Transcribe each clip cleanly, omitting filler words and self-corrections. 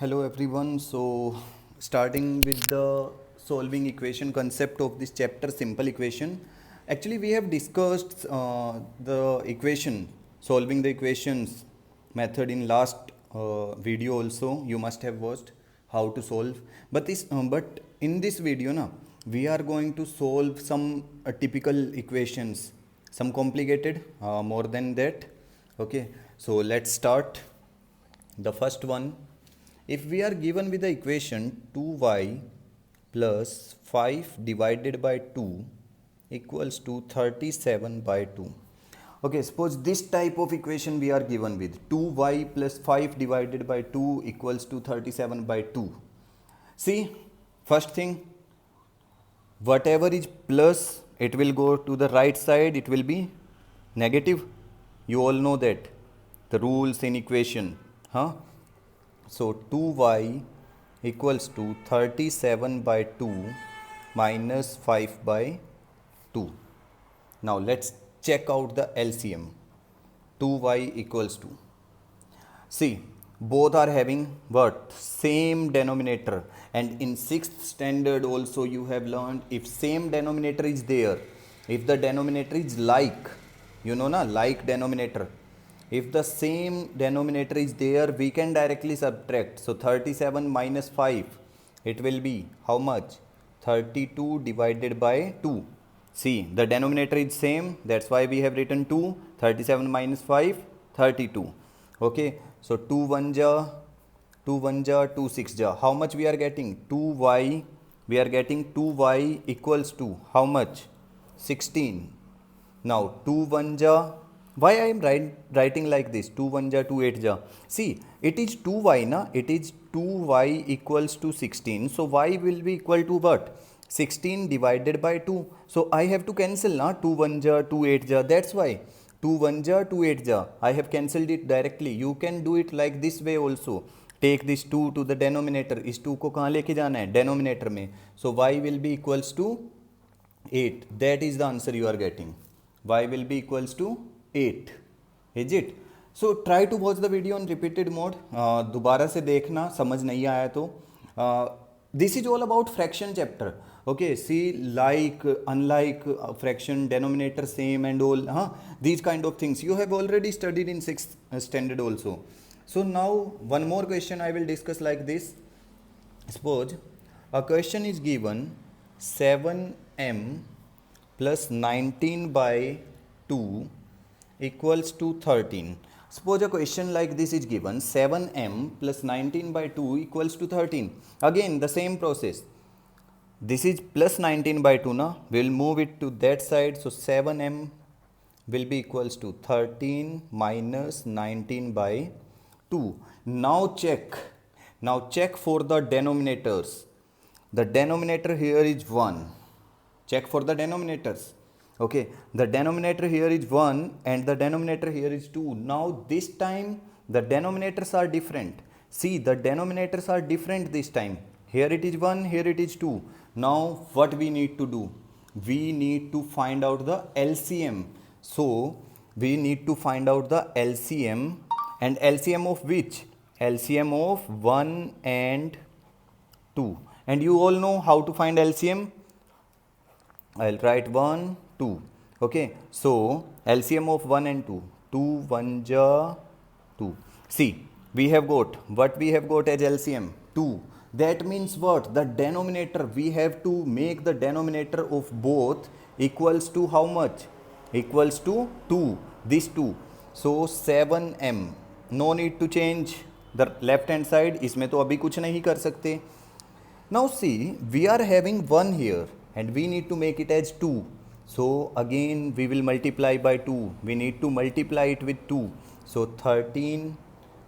Hello everyone. So starting with the solving equation concept of this chapter, simple equation. Actually we have discussed the equation, solving the equations method in last video also. You must have watched how to solve. But in this video na, we are going to solve some typical equations, some complicated more than that. Okay, so let's start. The first one, if we are given with the equation 2y plus 5 divided by 2 equals to 37 by 2. Okay, suppose this type of equation we are given with 2y plus 5 divided by 2 equals to 37 by 2. See, first thing, whatever is plus, it will go to the right side, it will be negative. You all know that, the rules in equation. Huh? So 2y equals to 37 by 2 minus 5 by 2. Now let's check out the LCM. 2y equals to. See, both are having what? Same denominator. And in 6th standard also you have learned, if same denominator is there, if the denominator is like, you know na, like denominator. If the same denominator is there, we can directly subtract. So 37 minus 5, it will be how much? 32 divided by 2. See, the denominator is same, that's why we have written 2. 37 minus 5, 32. Okay, so 2 1 ja, 2 1 ja, 2 6 ja. How much we are getting? 2y, we are getting 2y equals to how much? 16. Now 2 1 ja, why I am writing like this? 2 1 ja, 2 8 ja. See, it is 2y na, it is 2y equals to 16. So y will be equal to what? 16 divided by 2. So I have to cancel na, 2 1 ja, 2 8 ja. That's why 2 1 ja, 2 8 ja. I have cancelled it directly. You can do it like this way also. Take this 2 to the denominator. इस 2 को कहाँ लेके जाना है? Denominator में. So y will be equals to 8. That is the answer you are getting. Y will be equals to 8. Is it? So try to watch the video on repeated mode. दोबारा से देखना, समझ नहीं आया तो. This is all about fraction chapter. Okay, see, like, unlike, fraction, denominator same and all. These kind of things you have already studied in 6th standard also. So now one more question I will discuss like this. Suppose a question is given 7m plus 19 by 2 equals to 13. Suppose a question like this is given 7m plus 19 by 2 equals to 13. Again the same process. This is plus 19 by 2 na. We will move it to that side. So 7m will be equals to 13 minus 19 by 2. Now check. Now check for the denominators. The denominator here is 1. Check for the denominators. Okay, the denominator here is 1 and the denominator here is 2. Now this time the denominators are different. See, the denominators are different this time. Here it is 1, here it is 2. Now what we need to do? We need to find out the LCM. So we need to find out the LCM, and LCM of which? LCM of 1 and 2. And you all know how to find LCM. I'll write 1, 2. Okay, so LCM of 1 and 2. 2 1 ja 2. See, we have got, what we have got as LCM? 2. That means what? The denominator, we have to make the denominator of both equals to how much? Equals to 2. This 2. So 7m. No need to change the left hand side. इसमें तो अभी कुछ नहीं कर सकते. Now see, we are having 1 here and we need to make it as 2. So again we will multiply by 2. We need to multiply it with 2. So 13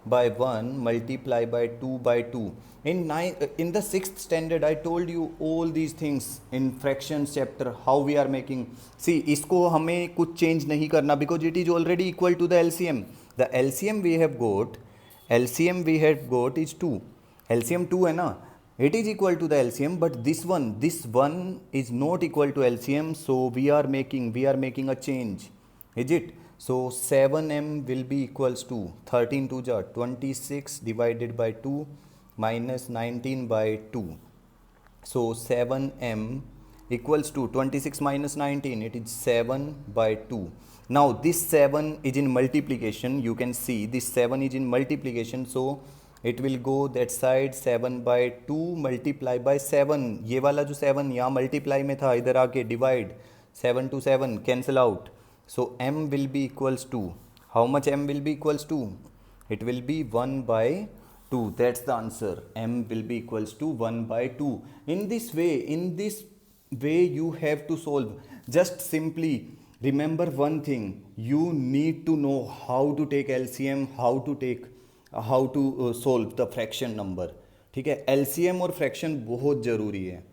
by 1 multiply by 2 by 2. In the 6th standard I told you all these things in fractions chapter, how we are making. See, इसको हमें कुछ change नहीं करना because it is already equal to the LCM. The LCM we have got is 2. LCM 2 है ना. It is equal to the LCM, but this one is not equal to LCM, so we are making a change. Is it? So 7m will be equals to 13 to 26 divided by 2 minus 19 by 2. So 7m equals to 26 minus 19, it is 7 by 2. Now this 7 is in multiplication, you can see this 7 is in multiplication, so it will go that side 7 by 2 multiply by 7. ये वाला जो 7 यहाँ multiply में था इधर आके divide 7 to 7 cancel out. So m will be equals to, how much m will be equals to? It will be 1 by 2. That's the answer. M will be equals to 1 by 2. In this way you have to solve. Just simply remember one thing. You need to know how to take LCM, how to solve the fraction number. ठीक है, LCM और fraction बहुत ज़रूरी है.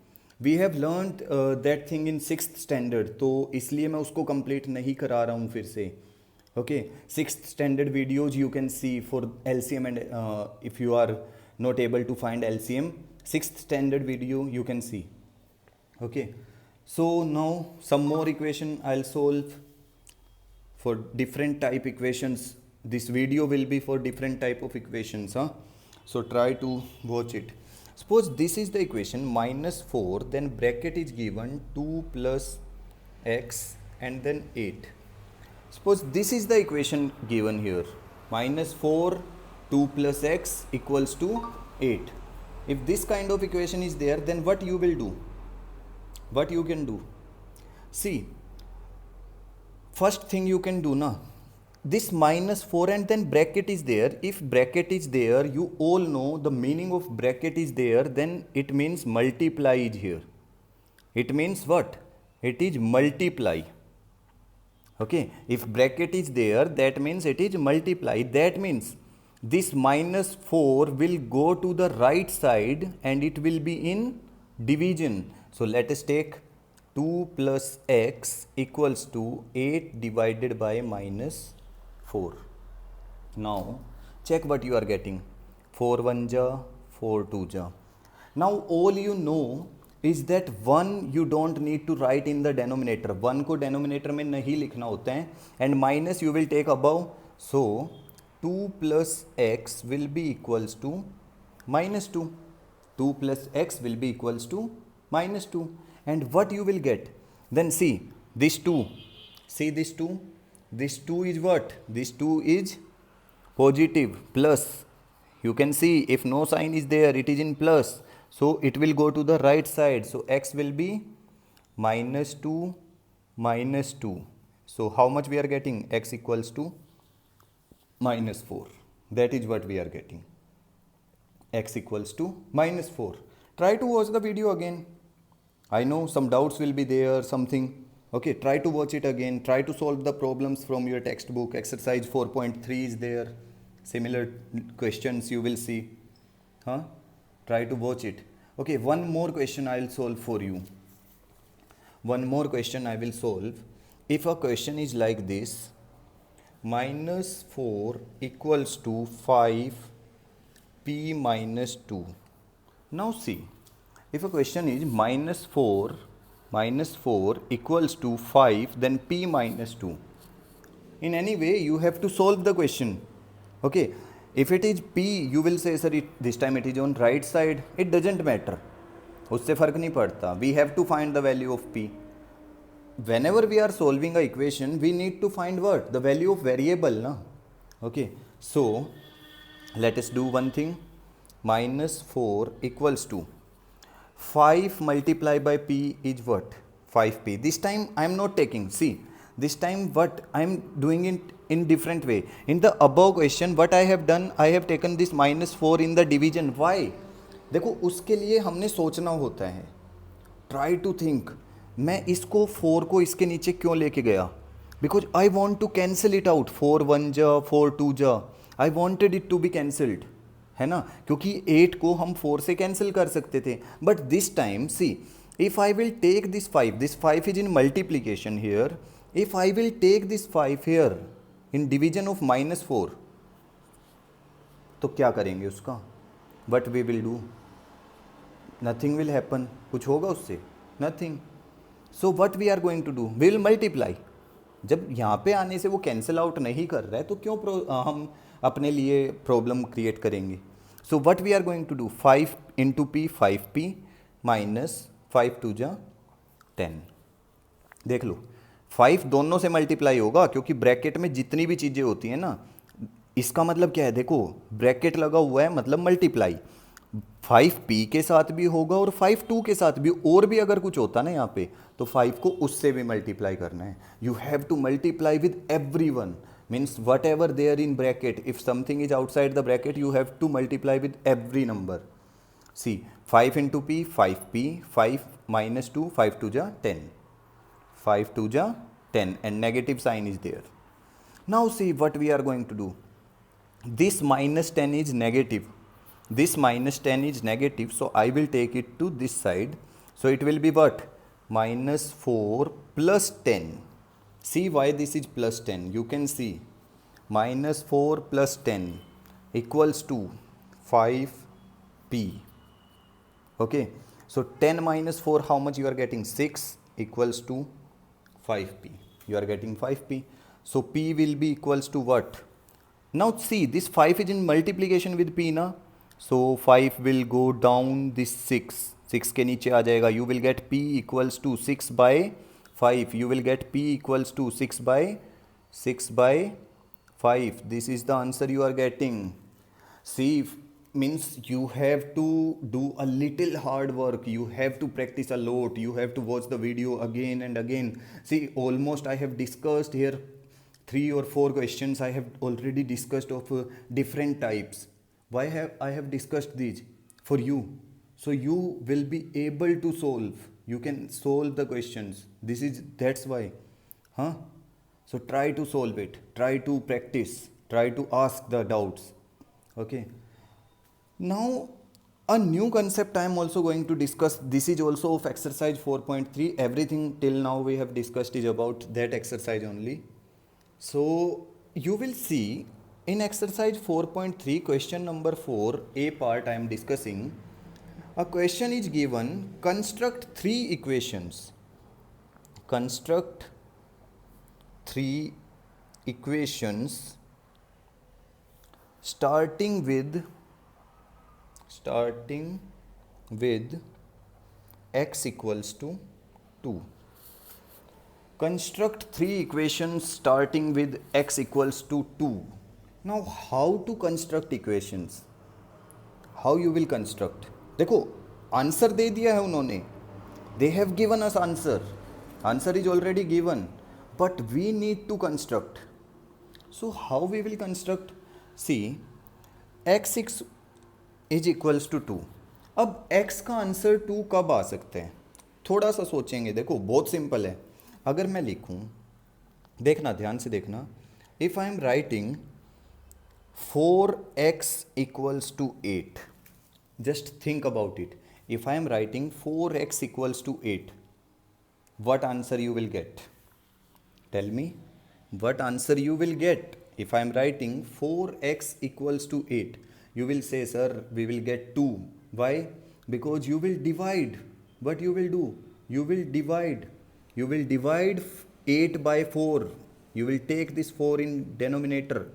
We have learned that thing in 6th standard, तो इसलिए मैं उसको complete नहीं करा रहा हूँ फिर से. Okay, 6th standard videos you can see for LCM, and if you are not able to find LCM, 6th standard video you can see. Okay, so now some more equation I'll solve for different type equations. This video will be for different type of equations, so try to watch it. Suppose this is the equation minus 4, then bracket is given 2 plus x and then 8. Suppose this is the equation given here, minus 4, 2 plus x equals to 8. If this kind of equation is there, then what you will do? What you can do? See, first thing you can do na, this minus 4 and then bracket is there. If bracket is there, you all know the meaning of bracket is there, then it means multiply is here. It means what? It is multiply. Okay, if bracket is there, that means it is multiply. That means this minus 4 will go to the right side and it will be in division. So let us take 2 plus x equals to 8 divided by minus 4. Now check what you are getting. 4 1 ja, 4 2 ja. Now all you know is that 1 you don't need to write in the denominator. 1 को denominator में नहीं लिखना होता है, and minus you will take above. So 2 plus x will be equals to minus 2. 2 plus x will be equals to minus 2. And what you will get? Then see this 2. See this 2. This 2 is what? This 2 is positive plus. You can see if no sign is there, it is in plus. So it will go to the right side. So x will be minus 2 minus 2. So how much we are getting? X equals to minus 4. That is what we are getting. X equals to minus 4. Try to watch the video again. I know some doubts will be there, something. Okay, try to watch it again. Try to solve the problems from your textbook. Exercise 4.3 is there. Similar questions you will see. Try to watch it. Okay, one more question I will solve for you. One more question I will solve. If a question is like this, minus 4 equals to 5 p minus 2. Now see, if a question is minus 4 equals to 5, then p minus 2. In any way, you have to solve the question. Okay, if it is p, you will say, sir, this time it is on right side. It doesn't matter. उससे फर्क नहीं पड़ता. We have to find the value of p. Whenever we are solving a equation, we need to find what? The value of variable, na? Okay, so let us do one thing. Minus 4 equals to 5 multiplied by p is what? 5p. This time I am not taking. See, this time what I am doing it in different way. In the above question, what I have done, I have taken this minus 4 in the division. Why? देखो उसके लिए हमने सोचना होता है. Try to think. मैं इसको 4 को इसके नीचे क्यों लेके गया? Because I want to cancel it out. 4 1 जा, 4 2 जा. I wanted it to be cancelled. है ना, क्योंकि 8 को हम 4 से कैंसिल कर सकते थे. But this time see, if I will take this 5 is in multiplication here. If I will take this 5 here in division of minus 4, तो क्या करेंगे उसका? What we will do? Nothing will happen. कुछ होगा उससे? Nothing. So what we are going to do? We will multiply. जब यहाँ पे आने से वो कैंसिल आउट नहीं कर रहा है, तो क्यों हम अपने लिए प्रॉब्लम क्रिएट करेंगे? So what we are going to do, 5 into p 5p minus 5 2 जा 10. देख लो 5 दोनों से मल्टीप्लाई होगा क्योंकि ब्रैकेट में जितनी भी चीज़ें होती हैं ना, इसका मतलब क्या है, देखो ब्रैकेट लगा हुआ है मतलब मल्टीप्लाई 5p के साथ भी होगा और 5 2 के साथ भी, और भी अगर कुछ होता ना यहाँ पे तो 5 को उससे भी मल्टीप्लाई करना है. You have to multiply with every one, means whatever there in bracket, if something is outside the bracket you have to multiply with every number. See 5 into p 5p, 5 minus 2 5 2 जा 10, 5 2 जा 10 and negative sign is there. Now see what we are going to do. This minus 10 is negative. This minus 10 is negative, so I will take it to this side. So it will be what? Minus 4 plus 10. See why this is plus 10. You can see minus 4 plus 10 equals to 5p. Okay. So 10 minus 4, how much you are getting? 6 equals to 5p. You are getting 5p. So p will be equals to what? Now see, this 5 is in multiplication with p na. So 5 will go down this 6. 6 के नीचे आ जाएगा. You will get p equals to 6 by 5. You will get p equals to 6 by 5. This is the answer you are getting. See, means you have to do a little hard work. You have to practice a lot. You have to watch the video again and again. See, almost I have discussed here 3 or 4 questions I have already discussed of different types. Why have I have discussed these? For you. So you will be able to solve. You can solve the questions. That's why. Huh? So try to solve it. Try to practice. Try to ask the doubts. Okay. Now a new concept I am also going to discuss. This is also of exercise 4.3. Everything till now we have discussed is about that exercise only. So you will see in exercise 4.3 question number 4 a part I am discussing. A question is given, construct 3 equations. Construct 3 equations starting with x equals to 2. Construct 3 equations starting with x equals to 2. Now how to construct equations? How you will construct? देखो answer दे दिया है उन्होंने. They have given us answer. Answer is already given. But we need to construct. So how we will construct? See, x is equals to 2. अब x का answer 2 कब आ सकते हैं? थोड़ा सा सोचेंगे. देखो बहुत सिंपल है. अगर मैं लिखूं, देखना ध्यान से देखना, if I am writing 4x equals to 8, just think about it. If I am writing 4x equals to 8, what answer you will get? Tell me what answer you will get. If I am writing 4x equals to 8, you will say, sir, we will get 2. Why? Because you will divide. What you will do? You will divide. You will divide 8 by 4. You will take this 4 in denominator.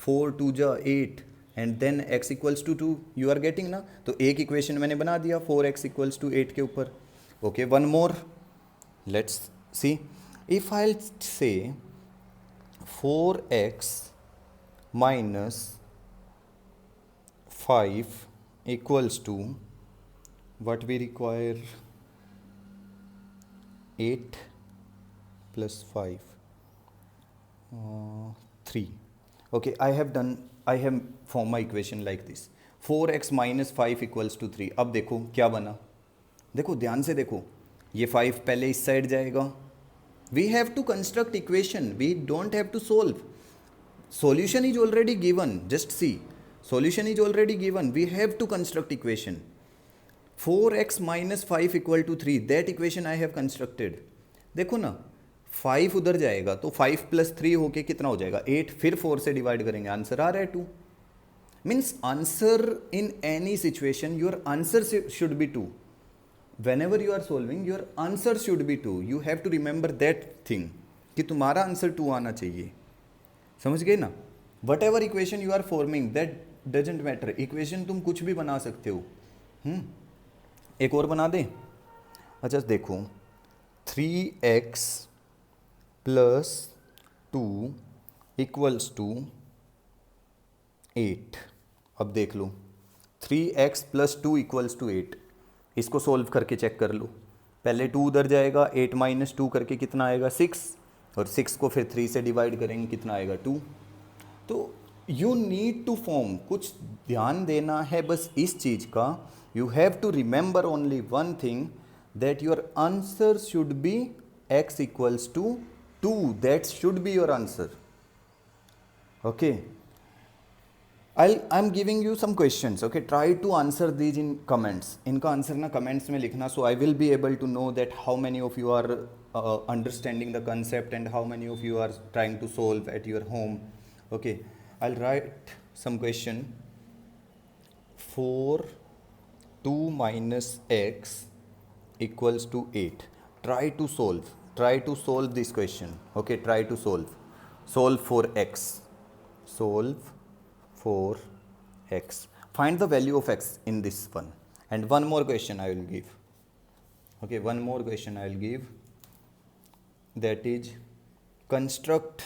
4 2 जा 8 and then x equals to 2. You are getting ना? तो एक equation मैंने बना दिया 4x equals to 8 के ऊपर. Okay, one more. Let's see. If I'll say 4x minus 5 equals to what we require, 8 plus 5, 3. Okay, I have formed my equation like this. 4x minus 5 equals to 3. अब देखो क्या बना. देखो ध्यान से देखो, ये 5 पहले इस साइड जाएगा. We have to construct equation. We don't have to solve. Solution is already given. Just see. Solution is already given. We have to construct equation. 4x minus 5 equal to 3. That equation I have constructed. देखो ना, 5 उधर जाएगा तो 5 plus 3 होके कितना हो जाएगा 8. फिर 4 से डिवाइड करेंगे, आंसर आ रहा है 2. Means answer in any situation your answer should B 2. whenever you are solving, your answer should be 2. You have to remember that thing कि तुम्हारा आंसर 2 आना चाहिए. समझ गए ना? Whatever equation you are forming, that doesn't matter, equation तुम कुछ भी बना सकते हो। एक और बना दे। अच्छा देखो, 3x प्लस 2 इक्वल्स टू 8। अब देख लो, 3x प्लस 2 इक्वल्स टू 8, इसको सोल्व करके चेक कर लो। पहले 2 उधर जाएगा, 8 माइनस 2 करके कितना आएगा 6, और 6 को फिर 3 से डिवाइड करेंगे, कितना आएगा 2। तो यू नीड टू फॉर्म, कुछ ध्यान देना है बस इस चीज़ का। You have to remember only one thing, that your answer should be x equals to 2, that should be your answer. Okay, I'm giving you some questions. Okay, try to answer these in comments. इनका answer ना comments में लिखना, so I will be able to know that how many of you are understanding the concept and how many of you are trying to solve at your home. Okay, I'll write some question. 4 2 minus x equals to 8. Try to solve. Try to solve this question. Okay, try to solve. Solve for x. Solve for x. Find the value of x in this one. And one more question I will give. Okay, one more question I will give. That is, construct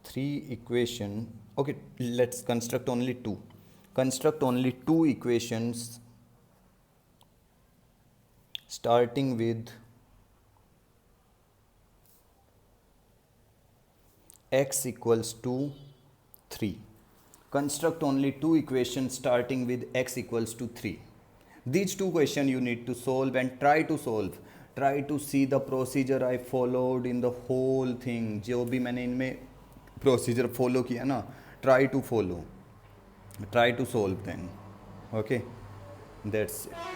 3 equation. Okay, let's construct only 2. Construct only 2 equations starting with x equals to 3. Construct only 2 equations starting with x equals to 3. These 2 questions you need to solve and try to solve. Try to see the procedure I followed in the whole thing. जो भी मैंने इनमें procedure follow किया ना, try to follow. Try to solve them. Okay, that's it.